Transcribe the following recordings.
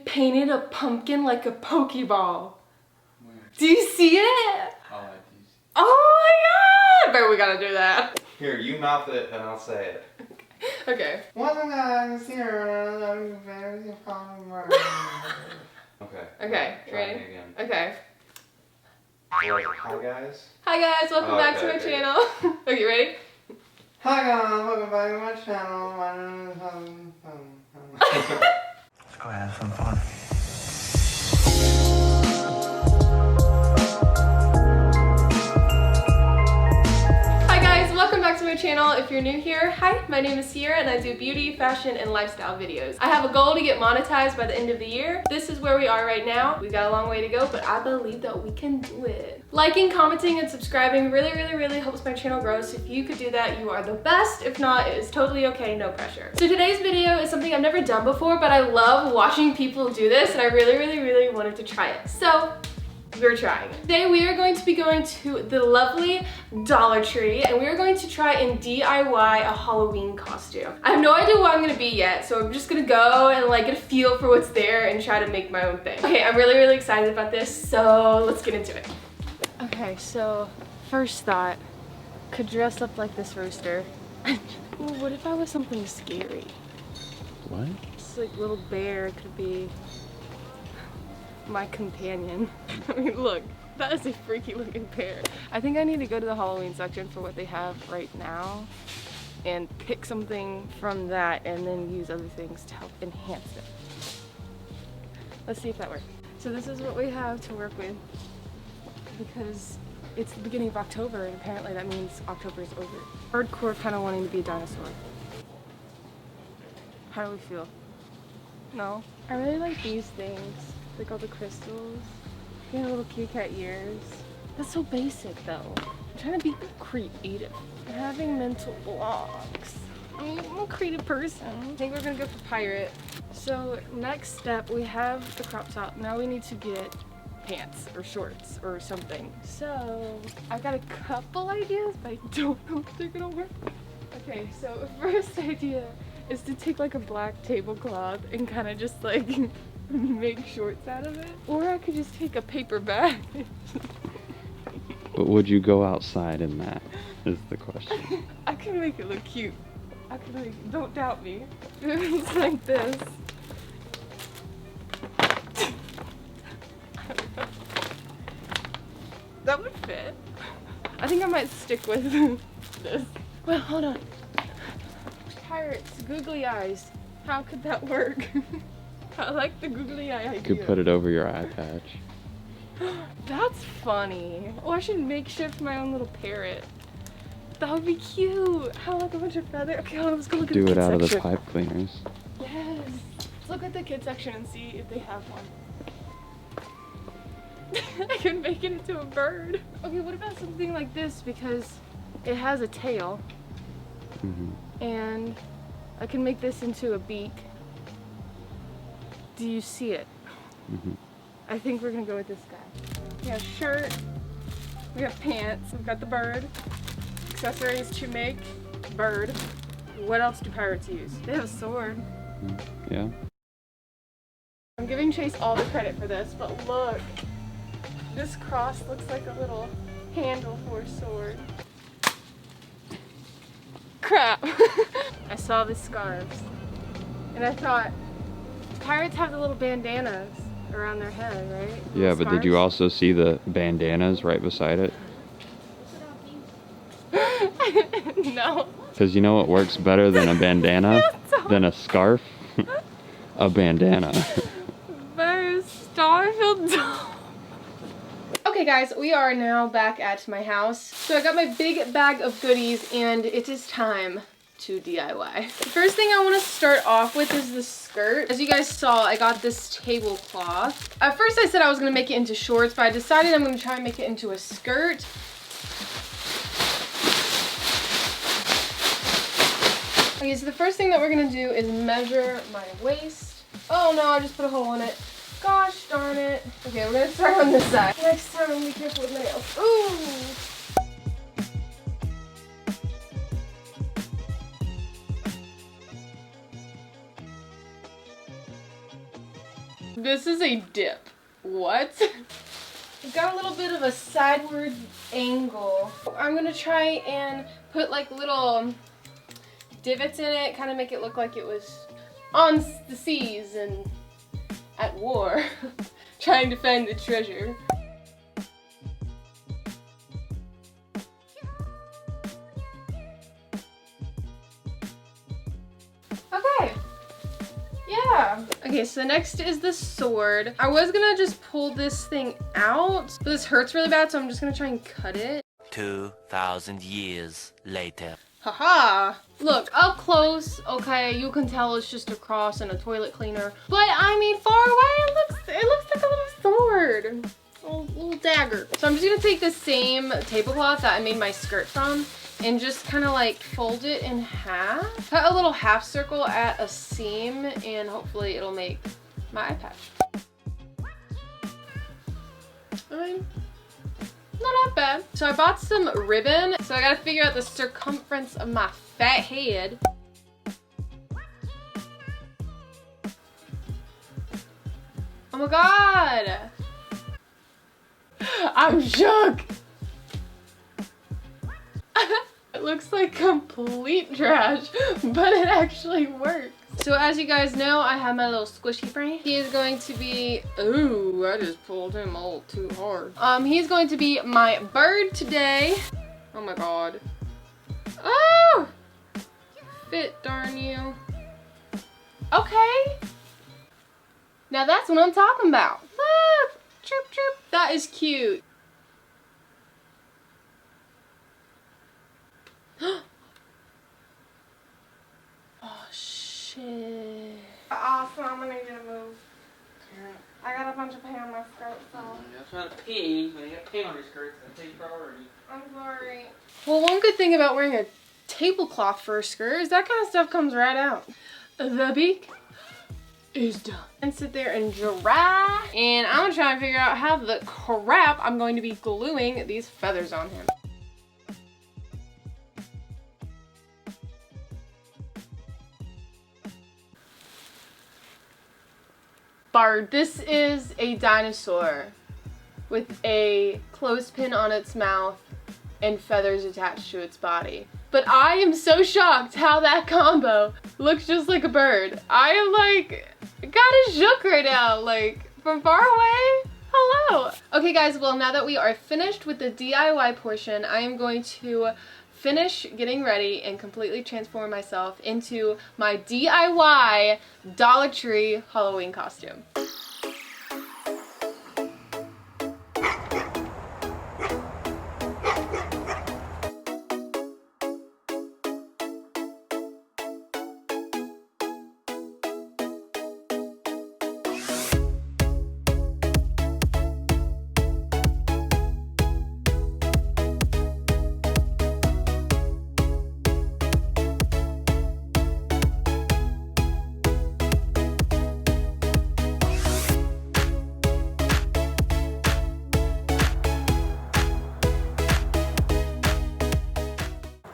painted a pumpkin like a Pokeball. Where? Do you see it? Oh, I do. Oh my god! But we gotta do that. Here, you mouth it and I'll say it. Okay. Okay. Okay, Try ready? me again. Okay. Hi guys. Hi guys, welcome back to my channel. Okay, ready? Hi guys, welcome back to my channel. My name is Let's go have some fun. Welcome back to my channel. If you're new here, hi, my name is Sierra and I do beauty, fashion, and lifestyle videos. I have a goal to get monetized by the end of the year. This is where we are right now. We've got a long way to go, but I believe that we can do it. Liking, commenting, and subscribing really helps my channel grow, so if you could do that, you are the best. If not, it is totally okay, no pressure. So today's video is something I've never done before, but I love watching people do this, and I really wanted to try it. So we're trying. Today we are going to be going to the lovely Dollar Tree and we are going to try and DIY a Halloween costume. I have no idea what I'm gonna be yet, so I'm just gonna go and like get a feel for what's there and try to make my own thing. Okay, I'm really excited about this, so let's get into it. Okay, so first thought, could dress up like this rooster. Ooh, what if I was something scary? What? This like little bear could be my companion. I mean, look, that is a freaky looking bear. I think I need to go to the Halloween section for what they have right now and pick something from that and then use other things to help enhance it. Let's see if that works. So this is what we have to work with because it's the beginning of October and apparently that means October is over. Hardcore kind of wanting to be a dinosaur. How do we feel? No? I really like these things. Like all the crystals. You know, little kitty cat ears. That's so basic though. I'm trying to be creative. I'm having mental blocks. I'm a creative person. I think we're gonna go for pirate. So next step, we have the crop top. Now we need to get pants or shorts or something. So I've got a couple ideas, but I don't know if they're gonna work. Okay, so first idea is to take like a black tablecloth and kind of just like make shorts out of it. Or I could just take a paper bag. But would you go outside in that, is the question. I can make it look cute. I can make it, don't doubt me. It's like this. That would fit. I think I might stick with this. Well, hold on. Pirates, googly eyes. How could that work? I like the googly eye idea. You could put it over your eye patch. That's funny. Oh, I should makeshift my own little parrot. That would be cute. How like a bunch of feathers. Okay, let's go look at the Do it kids out of the section. pipe cleaners. Yes. Let's look at the kids section and see if they have one. I can make it into a bird. Okay, what about something like this because it has a tail. And I can make this into a beak. Do you see it? I think we're gonna go with this guy. We have shirt, we have pants, we've got the bird, accessories to make bird. What else do pirates use? They have a sword. Yeah. I'm giving Chase all the credit for this, but look. This cross looks like a little handle for a sword. Crap. I saw the scarves and I thought, pirates have the little bandanas around their head, right? Yeah, but did you also see the bandanas right beside it? No. Because you know what works better than a bandana? Than a scarf? A bandana. Very Starfield. Okay guys, we are now back at my house. So I got my big bag of goodies and it is time to DIY. The first thing I want to start off with is the skirt. As you guys saw, I got this tablecloth. At first I said I was going to make it into shorts, but I decided I'm going to try and make it into a skirt. Okay, so the first thing that we're going to do is measure my waist. Oh no, I just put a hole in it. Gosh darn it. Okay, we're going to start on this side. Next time I'm going to be careful with nails. Ooh! This is a dip. What? It's got a little bit of a sideward angle. I'm gonna try and put like little divots in it, kind of make it look like it was on the seas and at war, trying to find the treasure. Okay. Yeah. Okay, so next is the sword. I was gonna just pull this thing out, but this hurts really bad, so I'm just gonna try and cut it. 2,000 years later. Haha! Look, up close, okay, you can tell it's just a cross and a toilet cleaner. But I mean, far away, it looks like a little sword. A little dagger. So I'm just gonna take the same tablecloth that I made my skirt from and just kind of like fold it in half. Cut a little half circle at a seam and hopefully it'll make my eye patch. I mean, not that bad. So I bought some ribbon. So I gotta figure out the circumference of my fat head. Oh my god! I'm shook! It looks like complete trash, but it actually works. So as you guys know, I have my little squishy friend. He is going to be, ooh, I just pulled him a little too hard. He's going to be my bird today. Oh my god. Oh! Fit, darn you. Okay. Now that's what I'm talking about. Look, chirp chirp. That is cute. Oh shit. Awesome, I'm gonna need to move. I got a bunch of paint on my skirt, so. That's not a pee. When you got paint on your skirt, that's a priority. I'm sorry. Well, one good thing about wearing a tablecloth for a skirt is that kind of stuff comes right out. The beak is done. And sit there and dry. And I'm gonna try and figure out how the crap I'm going to be gluing these feathers on him. Bard, this is a dinosaur with a clothespin on its mouth and feathers attached to its body. But I am so shocked how that combo looks just like a bird. I am like, kinda shook right now, like from far away. Hello. Okay guys, well now that we are finished with the DIY portion, I am going to finish getting ready and completely transform myself into my DIY Dollar Tree Halloween costume.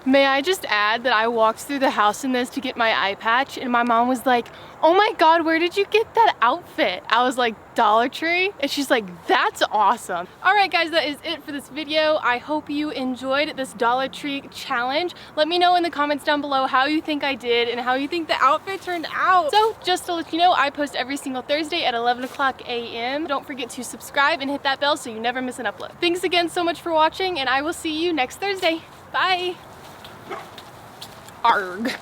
May I just add that I walked through the house in this to get my eye patch and my mom was like, oh my god, where did you get that outfit? I was like, Dollar Tree? And she's like, that's awesome. Alright guys, that is it for this video. I hope you enjoyed this Dollar Tree challenge. Let me know in the comments down below how you think I did and how you think the outfit turned out. So just to let you know, I post every single Thursday at 11 o'clock a.m. Don't forget to subscribe and hit that bell so you never miss an upload. Thanks again so much for watching and I will see you next Thursday. Bye! Arg.